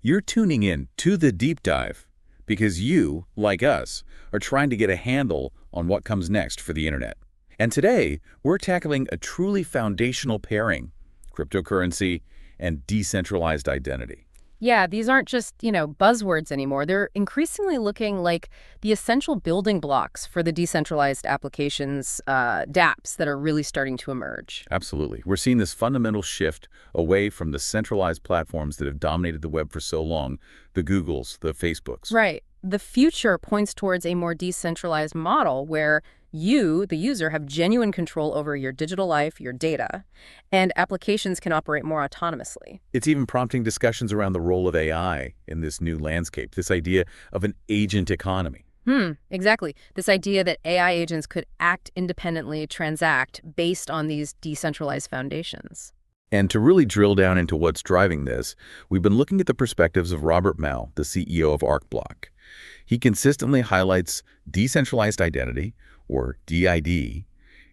You're tuning in to the deep dive because you, like us, are trying to get a handle on what comes next for the internet. And today, we're tackling a truly foundational pairing, cryptocurrency and decentralized identity. Yeah, these aren't just, buzzwords anymore. They're increasingly looking like the essential building blocks for the decentralized applications, DApps, that are really starting to emerge. Absolutely. We're seeing this fundamental shift away from the centralized platforms that have dominated the web for so long, the Googles, the Facebooks. Right. The future points towards a more decentralized model where you, the user, have genuine control over your digital life, your data, and applications can operate more autonomously. It's even prompting discussions around the role of AI in this new landscape, this idea of an agent economy. Exactly. This idea that AI agents could act independently, transact based on these decentralized foundations. And to really drill down into what's driving this, we've been looking at the perspectives of Robert Mao, the CEO of ArcBlock. He consistently highlights decentralized identity, or DID,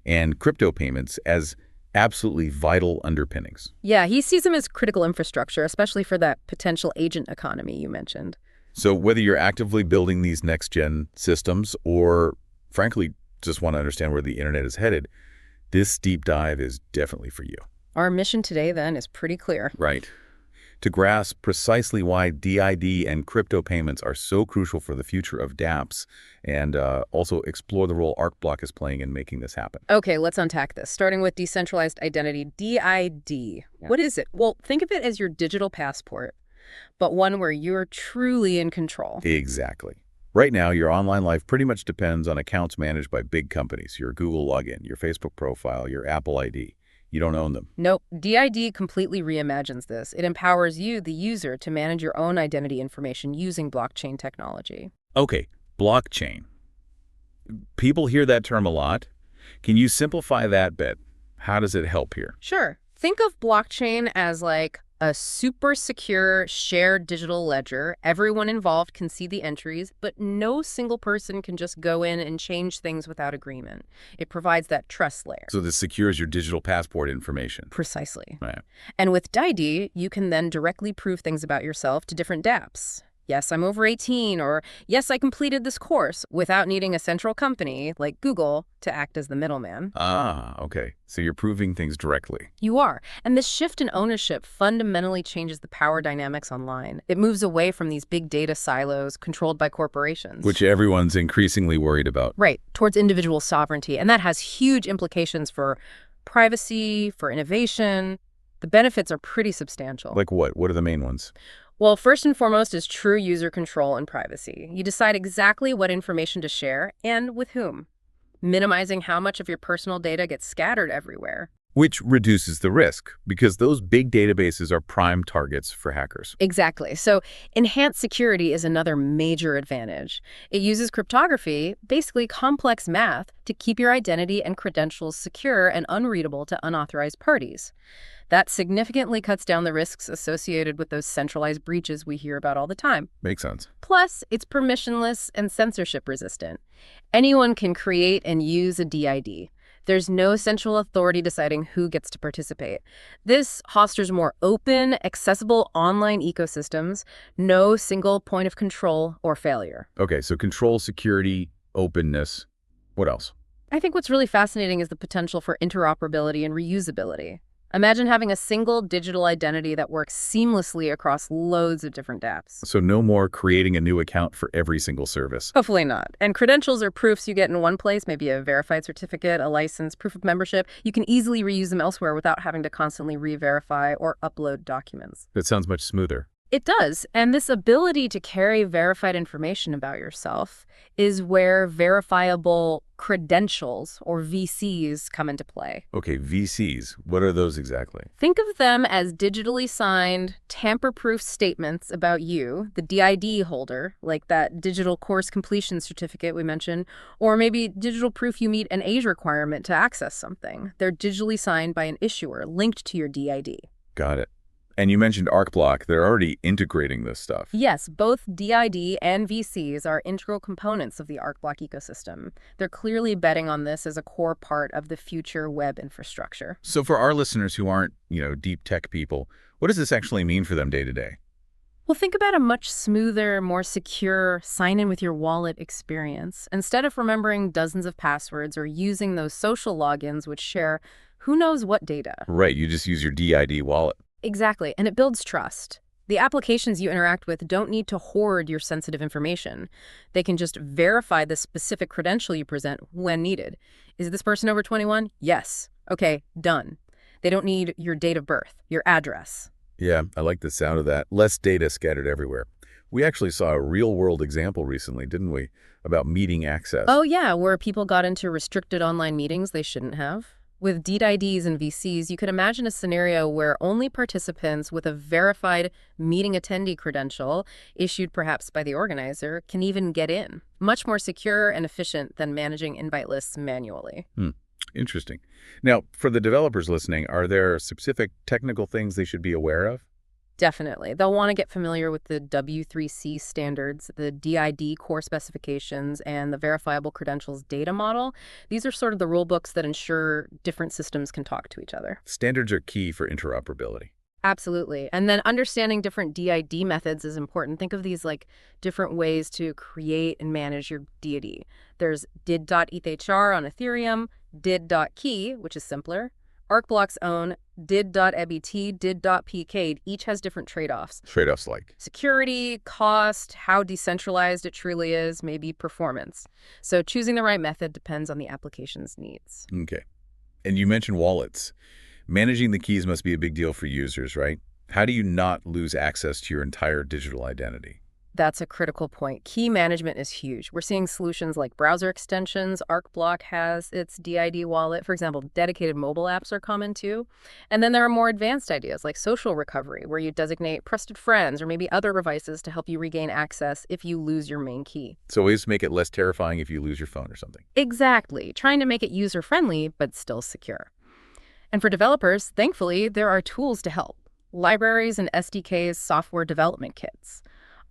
and crypto payments as absolutely vital underpinnings. Yeah, he sees them as critical infrastructure, especially for that potential agent economy you mentioned. So whether you're actively building these next-gen systems or, frankly, just want to understand where the internet is headed, this deep dive is definitely for you. Our mission today, then, is pretty clear. Right. To grasp precisely why DID and crypto payments are so crucial for the future of DApps and also explore the role ArcBlock is playing in making this happen. Okay, let's unpack this, starting with decentralized identity, DID. Yeah. What is it? Well, think of it as your digital passport, but one where you're truly in control. Exactly. Right now, your online life pretty much depends on accounts managed by big companies, your Google login, your Facebook profile, your Apple ID. You don't own them. Nope. DID completely reimagines this. It empowers you, the user, to manage your own identity information using blockchain technology. Okay, blockchain. People hear that term a lot. Can you simplify that bit? How does it help here? Sure. Think of blockchain as like a super secure shared digital ledger. Everyone involved can see the entries, but no single person can just go in and change things without agreement. It provides that trust layer. So this secures your digital passport information. Precisely. Right. And with DID, you can then directly prove things about yourself to different DApps. Yes, I'm over 18, or yes, I completed this course, without needing a central company like Google to act as the middleman. Ah, okay. So you're proving things directly. You are. And this shift in ownership fundamentally changes the power dynamics online. It moves away from these big data silos controlled by corporations. Which everyone's increasingly worried about. Right, towards individual sovereignty. And that has huge implications for privacy, for innovation. The benefits are pretty substantial. Like what? What are the main ones? Well, first and foremost is true user control and privacy. You decide exactly what information to share and with whom, minimizing how much of your personal data gets scattered everywhere. Which reduces the risk, because those big databases are prime targets for hackers. Exactly. So enhanced security is another major advantage. It uses cryptography, basically complex math, to keep your identity and credentials secure and unreadable to unauthorized parties. That significantly cuts down the risks associated with those centralized breaches we hear about all the time. Makes sense. Plus, it's permissionless and censorship resistant. Anyone can create and use a DID. There's no central authority deciding who gets to participate. This fosters more open, accessible online ecosystems, no single point of control or failure. Okay, so control, security, openness. What else? I think what's really fascinating is the potential for interoperability and reusability. Imagine having a single digital identity that works seamlessly across loads of different DApps. So no more creating a new account for every single service. Hopefully not. And credentials are proofs you get in one place, maybe a verified certificate, a license, proof of membership. You can easily reuse them elsewhere without having to constantly re-verify or upload documents. That sounds much smoother. It does. And this ability to carry verified information about yourself is where verifiable credentials, or VCs, come into play. Okay, VCs. What are those exactly? Think of them as digitally signed, tamper-proof statements about you, the DID holder, like that digital course completion certificate we mentioned, or maybe digital proof you meet an age requirement to access something. They're digitally signed by an issuer linked to your DID. Got it. And you mentioned ArcBlock. They're already integrating this stuff. Yes, both DID and VCs are integral components of the ArcBlock ecosystem. They're clearly betting on this as a core part of the future web infrastructure. So for our listeners who aren't, deep tech people, what does this actually mean for them day to day? Well, think about a much smoother, more secure sign-in with your wallet experience. Instead of remembering dozens of passwords or using those social logins which share who knows what data. Right, you just use your DID wallet. Exactly, and it builds trust. The applications you interact with don't need to hoard your sensitive information. They can just verify the specific credential you present when needed. Is this person over 21? Yes. Okay, done. They don't need your date of birth, your address. Yeah, I like the sound of that. Less data scattered everywhere. We actually saw a real-world example recently, didn't we, about meeting access. Oh yeah, where people got into restricted online meetings they shouldn't have. With DIDs and VCs, you could imagine a scenario where only participants with a verified meeting attendee credential, issued perhaps by the organizer, can even get in. Much more secure and efficient than managing invite lists manually. Interesting. Now, for the developers listening, are there specific technical things they should be aware of? Definitely. They'll want to get familiar with the W3C standards, the DID core specifications, and the verifiable credentials data model. These are sort of the rule books that ensure different systems can talk to each other. Standards are key for interoperability. Absolutely. And then understanding different DID methods is important. Think of these like different ways to create and manage your DID. There's did.ethhr on Ethereum, did.key, which is simpler, ArcBlock's own did.ebt, did.pk, each has different trade-offs. Trade-offs like? Security, cost, how decentralized it truly is, maybe performance. So choosing the right method depends on the application's needs. Okay. And you mentioned wallets. Managing the keys must be a big deal for users, right? How do you not lose access to your entire digital identity? That's a critical point. Key management is huge. We're seeing solutions like browser extensions. ArcBlock has its DID wallet. For example, dedicated mobile apps are common too. And then there are more advanced ideas like social recovery, where you designate trusted friends or maybe other devices to help you regain access if you lose your main key. So ways to make it less terrifying if you lose your phone or something. Exactly. Trying to make it user-friendly, but still secure. And for developers, thankfully, there are tools to help. Libraries and SDKs, software development kits.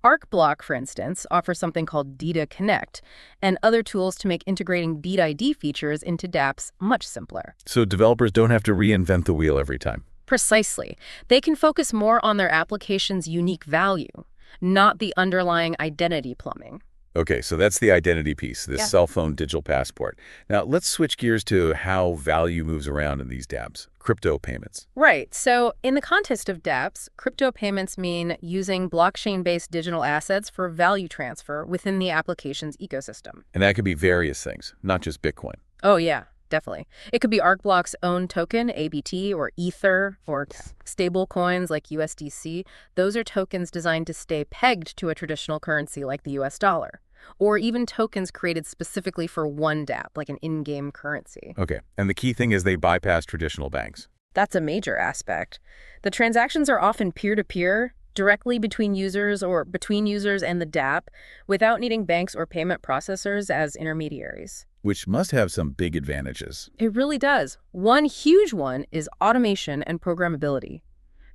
ArcBlock, for instance, offers something called DATA Connect and other tools to make integrating DID features into DApps much simpler. So developers don't have to reinvent the wheel every time. Precisely. They can focus more on their application's unique value, not the underlying identity plumbing. Okay, so that's the identity piece, this cell phone digital passport. Now, let's switch gears to how value moves around in these dApps, crypto payments. Right. So in the context of dApps, crypto payments mean using blockchain-based digital assets for value transfer within the application's ecosystem. And that could be various things, not just Bitcoin. Oh, yeah. Definitely. It could be ArcBlock's own token, ABT, or Ether, or stable coins like USDC. Those are tokens designed to stay pegged to a traditional currency like the US dollar. Or even tokens created specifically for one dApp, like an in-game currency. Okay, and the key thing is they bypass traditional banks. That's a major aspect. The transactions are often peer-to-peer, directly between users or between users and the dApp, without needing banks or payment processors as intermediaries. Which must have some big advantages. It really does. One huge one is automation and programmability.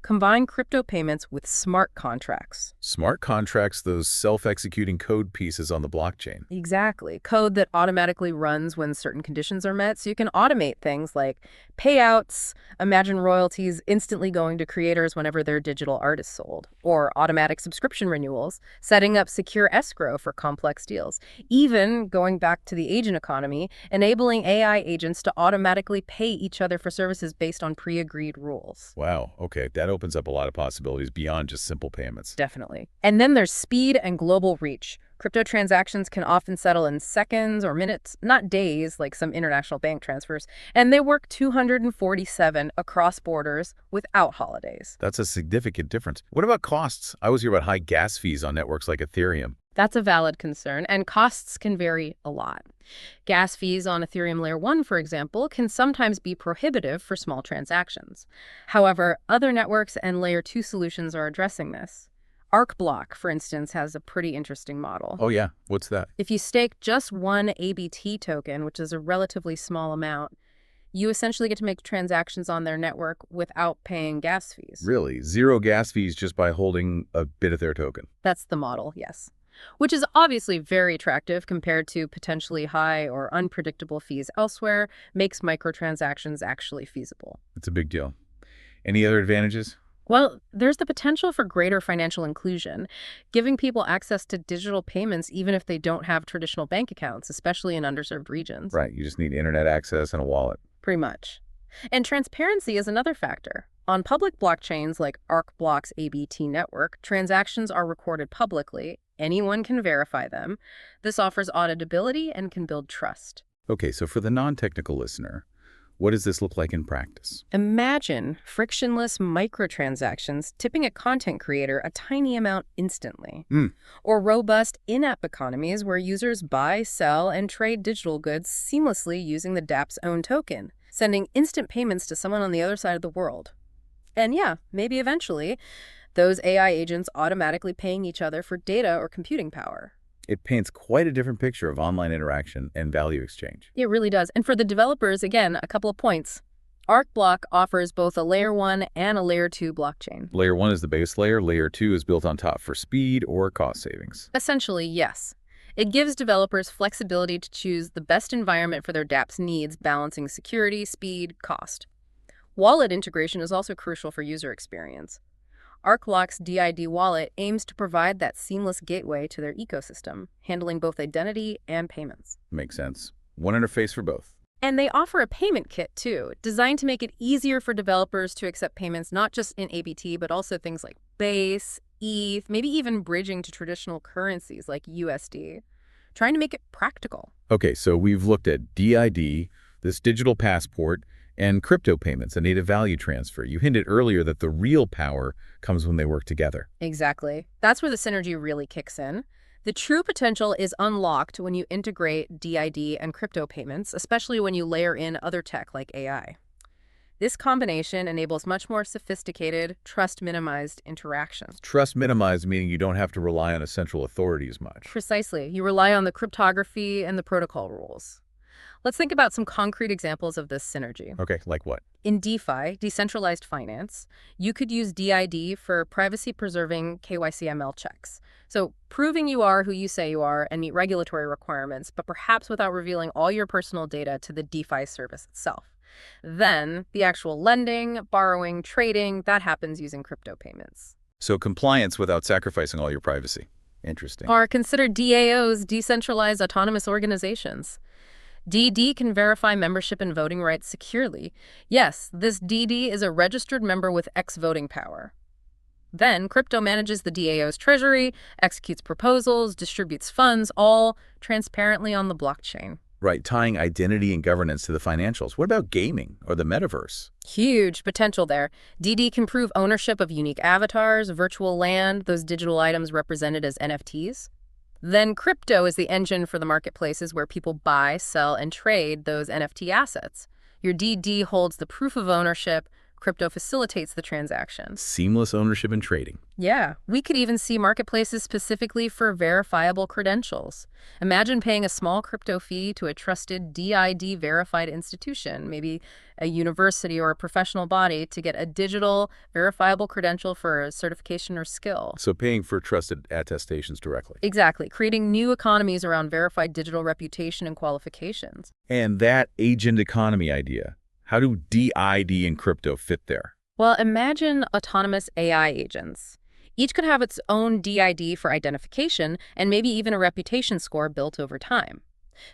Combine crypto payments with smart contracts. Smart contracts, those self-executing code pieces on the blockchain. Exactly. Code that automatically runs when certain conditions are met, so you can automate things like payouts, imagine royalties instantly going to creators whenever their digital art is sold, or automatic subscription renewals, setting up secure escrow for complex deals. Even, going back to the agent economy, enabling AI agents to automatically pay each other for services based on pre-agreed rules. Wow, okay, that opens up a lot of possibilities beyond just simple payments. Definitely. And then there's speed and global reach. Crypto transactions can often settle in seconds or minutes, not days like some international bank transfers, and they work 247 across borders without holidays. That's a significant difference. What about costs? I always hear about high gas fees on networks like Ethereum. That's a valid concern, and costs can vary a lot. Gas fees on Ethereum Layer 1, for example, can sometimes be prohibitive for small transactions. However, other networks and Layer 2 solutions are addressing this. ArcBlock, for instance, has a pretty interesting model. Oh yeah, what's that? If you stake just one ABT token, which is a relatively small amount, you essentially get to make transactions on their network without paying gas fees. Really? Zero gas fees just by holding a bit of their token? That's the model, yes. Which is obviously very attractive compared to potentially high or unpredictable fees elsewhere, makes microtransactions actually feasible. It's a big deal. Any other advantages? Well, there's the potential for greater financial inclusion, giving people access to digital payments even if they don't have traditional bank accounts, especially in underserved regions. Right, you just need internet access and a wallet. Pretty much. And transparency is another factor. On public blockchains like ArcBlock's ABT network, transactions are recorded publicly. Anyone can verify them. This offers auditability and can build trust. Okay, so for the non-technical listener, what does this look like in practice? Imagine frictionless microtransactions tipping a content creator a tiny amount instantly. Mm. Or robust in-app economies where users buy, sell, and trade digital goods seamlessly using the DApp's own token, sending instant payments to someone on the other side of the world. And yeah, maybe eventually, those AI agents automatically paying each other for data or computing power. It paints quite a different picture of online interaction and value exchange. It really does. And for the developers, again, a couple of points. ArcBlock offers both a Layer 1 and a Layer 2 blockchain. Layer 1 is the base layer. Layer 2 is built on top for speed or cost savings. Essentially, yes. It gives developers flexibility to choose the best environment for their DApps needs, balancing security, speed, cost. Wallet integration is also crucial for user experience. ArcBlock's DID wallet aims to provide that seamless gateway to their ecosystem, handling both identity and payments. Makes sense. One interface for both. And they offer a payment kit, too, designed to make it easier for developers to accept payments not just in ABT, but also things like Base, ETH, maybe even bridging to traditional currencies like USD, trying to make it practical. Okay, so we've looked at DID, this digital passport, and crypto payments, a native value transfer. You hinted earlier that the real power comes when they work together. Exactly. That's where the synergy really kicks in. The true potential is unlocked when you integrate DID and crypto payments, especially when you layer in other tech like AI. This combination enables much more sophisticated, trust-minimized interactions. Trust minimized, meaning you don't have to rely on a central authority as much. Precisely. You rely on the cryptography and the protocol rules. Let's think about some concrete examples of this synergy. Okay, like what? In DeFi, decentralized finance, you could use DID for privacy-preserving KYC/ML checks. So proving you are who you say you are and meet regulatory requirements, but perhaps without revealing all your personal data to the DeFi service itself. Then the actual lending, borrowing, trading, that happens using crypto payments. So compliance without sacrificing all your privacy. Interesting. Are considered DAOs, decentralized autonomous organizations. DD can verify membership and voting rights securely. Yes, this DD is a registered member with X voting power. Then crypto manages the DAO's treasury, executes proposals, distributes funds, all transparently on the blockchain. Right, tying identity and governance to the financials. What about gaming or the metaverse? Huge potential there. DD can prove ownership of unique avatars, virtual land, those digital items represented as NFTs. Then crypto is the engine for the marketplaces where people buy, sell, and trade those NFT assets. Your DD holds the proof of ownership. Crypto facilitates the transaction. Seamless ownership and trading. Yeah, we could even see marketplaces specifically for verifiable credentials. Imagine paying a small crypto fee to a trusted DID verified institution, maybe a university or a professional body, to get a digital verifiable credential for a certification or skill. So paying for trusted attestations directly. Exactly, creating new economies around verified digital reputation and qualifications. And that agent economy idea. How do DID and crypto fit there? Well, imagine autonomous AI agents. Each could have its own DID for identification and maybe even a reputation score built over time.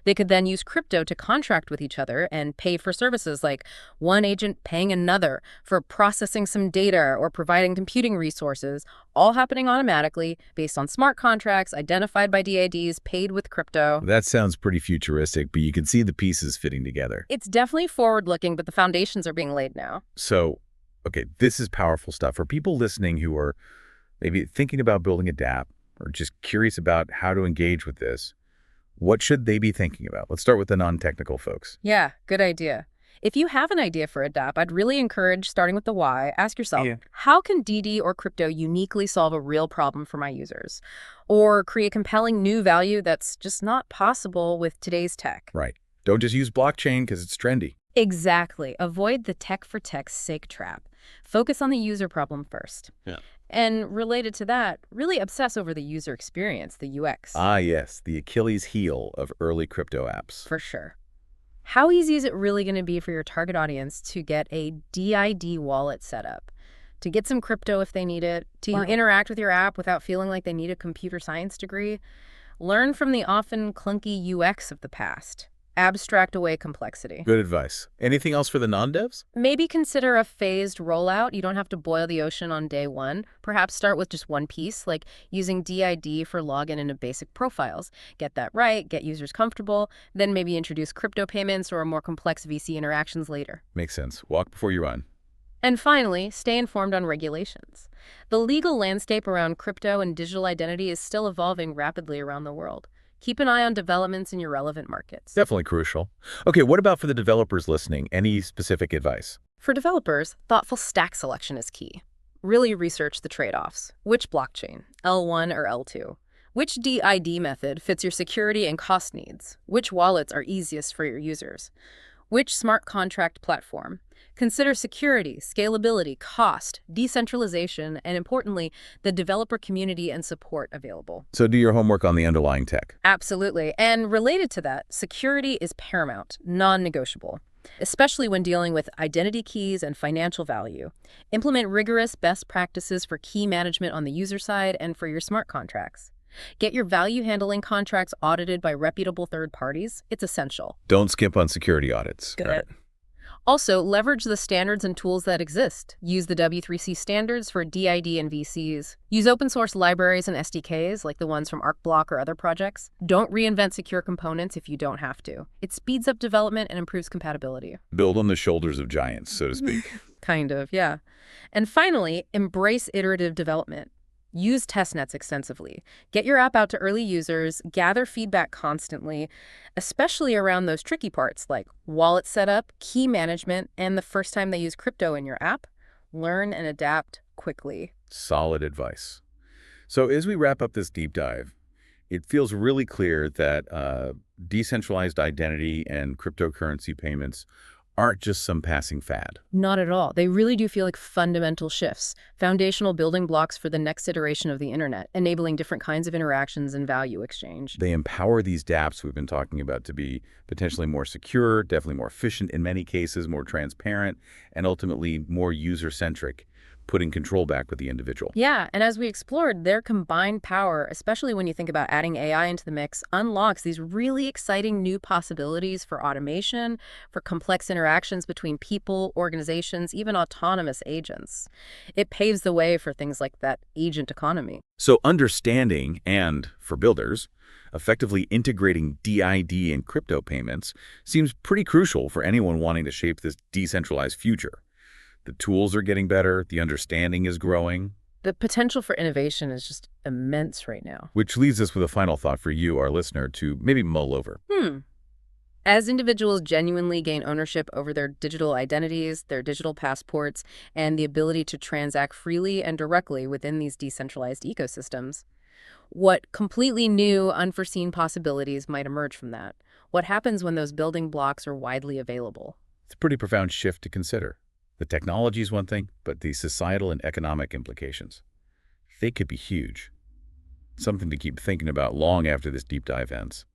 They could then use crypto to contract with each other and pay for services like one agent paying another for processing some data or providing computing resources, all happening automatically based on smart contracts identified by DIDs paid with crypto. That sounds pretty futuristic, but you can see the pieces fitting together. It's definitely forward-looking, but the foundations are being laid now. So, okay, this is powerful stuff. For people listening who are maybe thinking about building a DApp or just curious about how to engage with this, what should they be thinking about? Let's start with the non-technical folks. Yeah, good idea. If you have an idea for a DApp, I'd really encourage starting with the why. Ask yourself, how can DD or crypto uniquely solve a real problem for my users? Or create compelling new value that's just not possible with today's tech? Right. Don't just use blockchain because it's trendy. Exactly. Avoid the tech for tech's sake trap. Focus on the user problem first. Yeah. And related to that, really obsess over the user experience, the UX. Ah, yes, the Achilles heel of early crypto apps. For sure. How easy is it really going to be for your target audience to get a DID wallet set up? to get some crypto if they need it, to interact with your app without feeling like they need a computer science degree. Learn from the often clunky UX of the past. Abstract away complexity. Good advice. Anything else for the non-devs? Maybe consider a phased rollout. You don't have to boil the ocean on day one. Perhaps start with just one piece, like using DID for login into basic profiles. Get that right, get users comfortable, then maybe introduce crypto payments or more complex VC interactions later. Makes sense. Walk before you run. And finally, stay informed on regulations. The legal landscape around crypto and digital identity is still evolving rapidly around the world. Keep an eye on developments in your relevant markets. Definitely crucial. Okay, what about for the developers listening? Any specific advice? For developers, thoughtful stack selection is key. Really research the trade-offs. Which blockchain, L1 or L2? Which DID method fits your security and cost needs? Which wallets are easiest for your users? Which smart contract platform? Consider security, scalability, cost, decentralization, and importantly, the developer community and support available. So do your homework on the underlying tech. Absolutely. And related to that, security is paramount, non-negotiable, especially when dealing with identity keys and financial value. Implement rigorous best practices for key management on the user side and for your smart contracts. Get your value handling contracts audited by reputable third parties. It's essential. Don't skimp on security audits. Good. Right. Also, leverage the standards and tools that exist. Use the W3C standards for DID and VCs. Use open source libraries and SDKs like the ones from ArcBlock or other projects. Don't reinvent secure components if you don't have to. It speeds up development and improves compatibility. Build on the shoulders of giants, so to speak. Kind of, yeah. And finally, embrace iterative development. Use testnets extensively. Get your app out to early users, gather feedback constantly, especially around those tricky parts like wallet setup, key management, and the first time they use crypto in your app. Learn and adapt quickly. Solid advice. So as we wrap up this deep dive, it feels really clear that decentralized identity and cryptocurrency payments aren't just some passing fad. Not at all. They really do feel like fundamental shifts, foundational building blocks for the next iteration of the internet, enabling different kinds of interactions and value exchange. They empower these DApps we've been talking about to be potentially more secure, definitely more efficient in many cases, more transparent, and ultimately more user-centric, putting control back with the individual. Yeah, and as we explored, their combined power, especially when you think about adding AI into the mix, unlocks these really exciting new possibilities for automation, for complex interactions between people, organizations, even autonomous agents. It paves the way for things like that agent economy. So understanding and, for builders, effectively integrating DID and crypto payments seems pretty crucial for anyone wanting to shape this decentralized future. The tools are getting better, the understanding is growing. The potential for innovation is just immense right now. Which leaves us with a final thought for you, our listener, to maybe mull over. As individuals genuinely gain ownership over their digital identities, their digital passports, and the ability to transact freely and directly within these decentralized ecosystems, what completely new, unforeseen possibilities might emerge from that? What happens when those building blocks are widely available? It's a pretty profound shift to consider. The technology is one thing, but the societal and economic implications, they could be huge. Something to keep thinking about long after this deep dive ends.